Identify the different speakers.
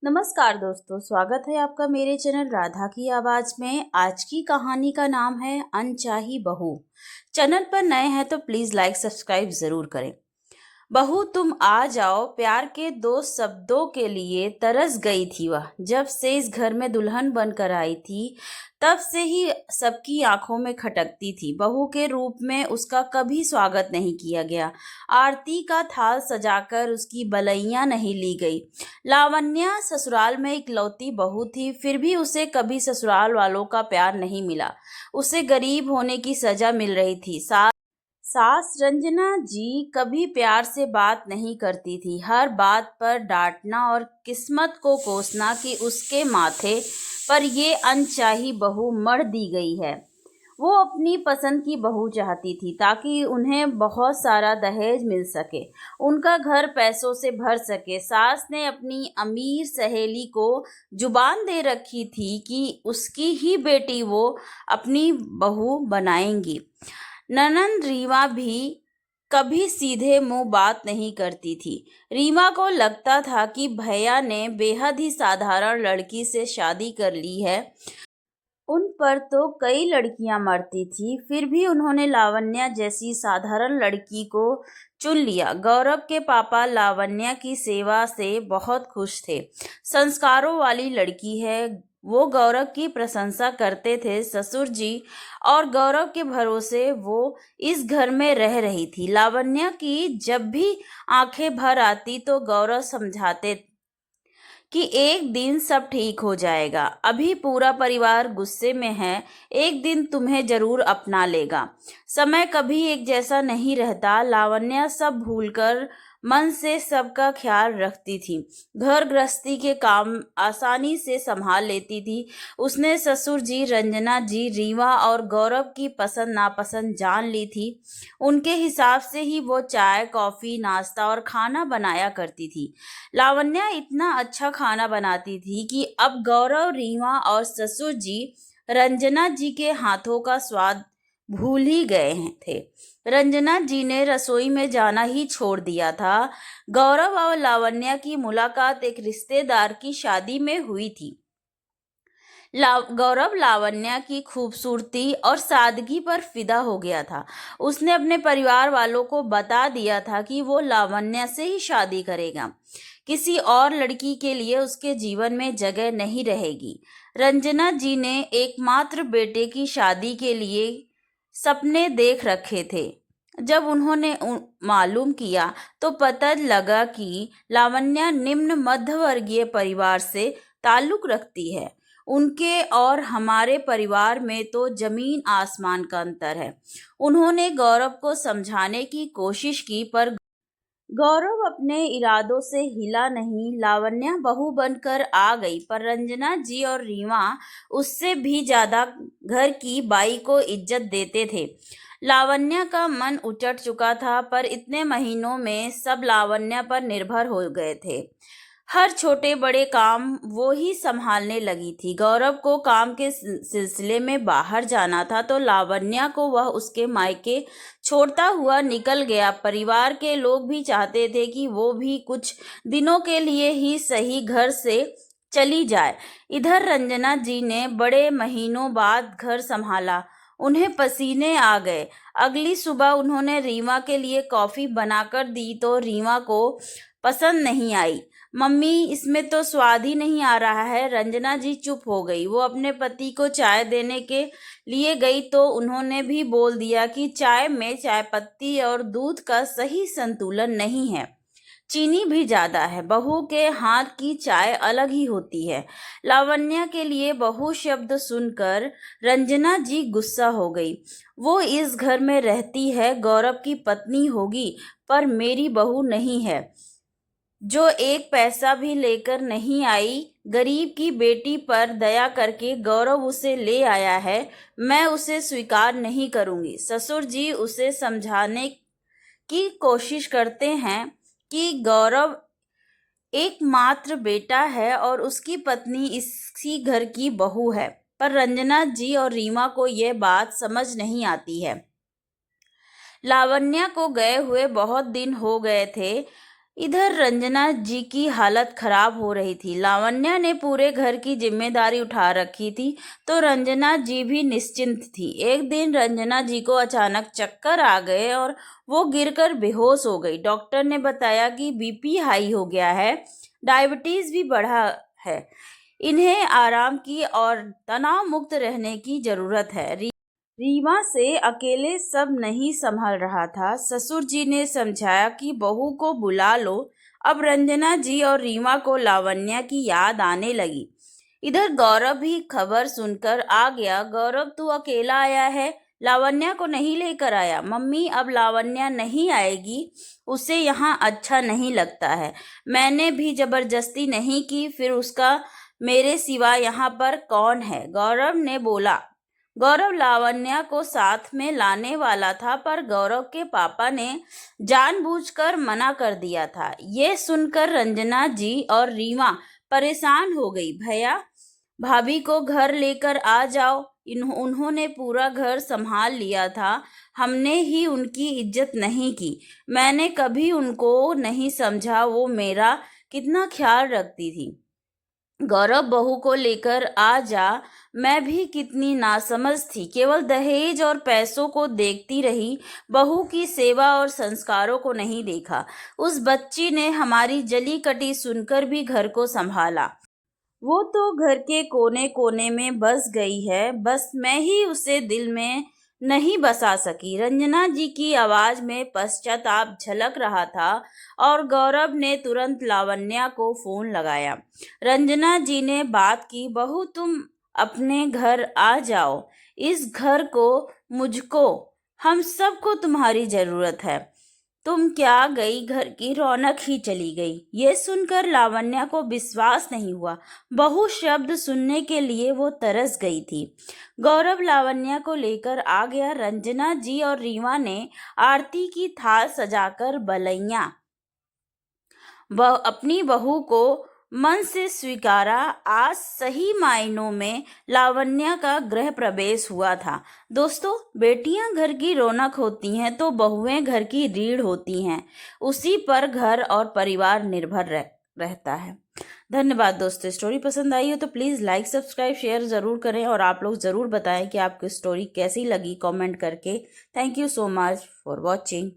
Speaker 1: नमस्कार दोस्तों, स्वागत है आपका मेरे चैनल राधा की आवाज़ में। आज की कहानी का नाम है अनचाही बहू। चैनल पर नए हैं तो प्लीज़ लाइक सब्सक्राइब ज़रूर करें। बहू तुम आ जाओ, प्यार के दो शब्दों के लिए तरस गई थी वह। जब से इस घर में दुल्हन बनकर आई थी तब से ही सबकी आंखों में खटकती थी। बहू के रूप में उसका कभी स्वागत नहीं किया गया, आरती का थाल सजाकर उसकी बलैया नहीं ली गई। लावण्या ससुराल में इकलौती बहू थी, फिर भी उसे कभी ससुराल वालों का प्यार नहीं मिला। उसे गरीब होने की सजा मिल रही थी। सास रंजना जी कभी प्यार से बात नहीं करती थी, हर बात पर डांटना और किस्मत को कोसना कि उसके माथे पर ये अनचाही बहू मढ़ दी गई है। वो अपनी पसंद की बहू चाहती थी ताकि उन्हें बहुत सारा दहेज मिल सके, उनका घर पैसों से भर सके। सास ने अपनी अमीर सहेली को जुबान दे रखी थी कि उसकी ही बेटी वो अपनी बहू बनाएंगी। ननंद रीमा भी कभी सीधे मुंह बात नहीं करती थी। रीमा को लगता था कि भैया ने बेहद ही साधारण लड़की से शादी कर ली है। उन पर तो कई लड़कियां मरती थी, फिर भी उन्होंने लावण्या जैसी साधारण लड़की को चुन लिया। गौरव के पापा लावण्या की सेवा से बहुत खुश थे। संस्कारों वाली लड़की है, वो गौरव की प्रशंसा करते थे ससुर जी, और गौरव के भरोसे वो इस घर में रह रही थी। लावण्या की जब भी आंखें भर आती तो गौरव समझाते कि एक दिन सब ठीक हो जाएगा, अभी पूरा परिवार गुस्से में है, एक दिन तुम्हें जरूर अपना लेगा। समय कभी एक जैसा नहीं रहता। लावण्या सब भूलकर मन से सबका ख्याल रखती थी, घर गृहस्थी के काम आसानी से संभाल लेती थी। उसने ससुर जी, रंजना जी, रीवा और गौरव की पसंद नापसंद जान ली थी। उनके हिसाब से ही वो चाय, कॉफी, नाश्ता और खाना बनाया करती थी। लावण्या इतना अच्छा खाना बनाती थी कि अब गौरव, रीमा और ससुर जी रंजना जी के हाथों का स्वाद भूल ही गए थे। रंजना जी ने रसोई में जाना ही छोड़ दिया था। गौरव और लावण्या की मुलाकात एक रिश्तेदार की शादी में हुई थी। गौरव लावण्या की खूबसूरती और सादगी पर फिदा हो गया था। उसने अपने परिवार वालों को बता दिया था कि वो लावण्या से ही शादी करेगा, किसी और लड़की के लिए उसके जीवन में जगह नहीं रहेगी। रंजना जी ने एकमात्र बेटे की शादी के लिए सपने देख रखे थे। जब उन्होंने मालूम किया तो पता लगा कि लावण्या निम्न मध्यवर्गीय परिवार से ताल्लुक रखती है। उनके और हमारे परिवार में तो जमीन आसमान का अंतर है। उन्होंने गौरव को समझाने की कोशिश की, पर गौरव अपने इरादों से हिला नहीं। लावण्या बहू बनकर आ गई, पर रंजना जी और रीमा उससे भी ज्यादा घर की बाई को इज्जत देते थे। लावण्या का मन उचट चुका था, पर इतने महीनों में सब लावण्या पर निर्भर हो गए थे। हर छोटे बड़े काम वो ही संभालने लगी थी। गौरव को काम के सिलसिले में बाहर जाना था तो लावण्या को वह उसके मायके छोड़ता हुआ निकल गया। परिवार के लोग भी चाहते थे कि वो भी कुछ दिनों के लिए ही सही घर से चली जाए। इधर रंजना जी ने बड़े महीनों बाद घर संभाला। उन्हें पसीने आ गए। अगली सुबह उन्होंने रीमा के लिए कॉफी बनाकर दी तो रीमा को पसंद नहीं आई। मम्मी, इसमें तो स्वाद ही नहीं आ रहा है। रंजना जी चुप हो गई। वो अपने पति को चाय देने के लिए गई तो उन्होंने भी बोल दिया कि चाय में चाय पत्ती और दूध का सही संतुलन नहीं है, चीनी भी ज्यादा है। बहू के हाथ की चाय अलग ही होती है। लावण्या के लिए बहू शब्द सुनकर रंजना जी गुस्सा हो गई। वो इस घर में रहती है, गौरव की पत्नी होगी, पर मेरी बहू नहीं है। जो एक पैसा भी लेकर नहीं आई, गरीब की बेटी पर दया करके गौरव उसे ले आया है, मैं उसे स्वीकार नहीं करूंगी। ससुर जी उसे समझाने की कोशिश करते हैं कि गौरव एकमात्र बेटा है और उसकी पत्नी इसी घर की बहू है, पर रंजना जी और रीमा को यह बात समझ नहीं आती है। लावण्या को गए हुए बहुत दिन हो गए थे। इधर रंजना जी की हालत खराब हो रही थी। लावण्या ने पूरे घर की जिम्मेदारी उठा रखी थी, तो रंजना जी भी निश्चिंत थी। एक दिन रंजना जी को अचानक चक्कर आ गए और वो गिरकर बेहोश हो गई। डॉक्टर ने बताया कि बीपी हाई हो गया है, डायबिटीज भी बढ़ा है। इन्हें आराम की और तनाव मुक्त रहने की जरूरत है। रीमा से अकेले सब नहीं संभल रहा था। ससुर जी ने समझाया कि बहू को बुला लो। अब रंजना जी और रीमा को लावण्या की याद आने लगी। इधर गौरव भी खबर सुनकर आ गया। गौरव, तू अकेला आया है, लावण्या को नहीं लेकर आया। मम्मी, अब लावण्या नहीं आएगी, उसे यहाँ अच्छा नहीं लगता है। मैंने भी जबरदस्ती नहीं की, फिर उसका मेरे सिवा यहाँ पर कौन है? गौरव ने बोला। गौरव लावण्या को साथ में लाने वाला था, पर गौरव के पापा ने जानबूझकर मना कर दिया था। ये सुनकर रंजना जी और रीमा परेशान हो गई। भैया भाभी को घर लेकर आ जाओ, उन्होंने पूरा घर संभाल लिया था, हमने ही उनकी इज्जत नहीं की। मैंने कभी उनको नहीं समझा, वो मेरा कितना ख्याल रखती थी। गौरव, बहू को लेकर आ जा। मैं भी कितनी नासमझ थी, केवल दहेज और पैसों को देखती रही, बहू की सेवा और संस्कारों को नहीं देखा। उस बच्ची ने हमारी जली कटी सुनकर भी घर को संभाला। वो तो घर के कोने कोने में बस गई है, बस मैं ही उसे दिल में नहीं बसा सकी। रंजना जी की आवाज में पश्चाताप झलक रहा था और गौरव ने तुरंत लावण्या को फोन लगाया। रंजना जी ने बात की। बहू, तुम अपने घर आ जाओ। इस घर को, मुझको, हम सबको तुम्हारी जरूरत है। तुम क्या गई, घर की रौनक ही चली गई। ये सुनकर लावण्या को विश्वास नहीं हुआ। बहु शब्द सुनने के लिए वो तरस गई थी। गौरव लावण्या को लेकर आ गया। रंजना जी और रीमा ने आरती की थाल सजाकर बलैया अपनी बहू को मन से स्वीकारा। आज सही मायनों में लावण्या का गृह प्रवेश हुआ था। दोस्तों, बेटियां घर की रौनक होती हैं तो बहुएं घर की रीढ़ होती हैं। उसी पर घर और परिवार निर्भर रहता है। धन्यवाद दोस्तों। स्टोरी पसंद आई हो तो प्लीज़ लाइक, सब्सक्राइब, शेयर ज़रूर करें और आप लोग ज़रूर बताएं कि आपको स्टोरी कैसी लगी कमेंट करके। Thank you so much for watching.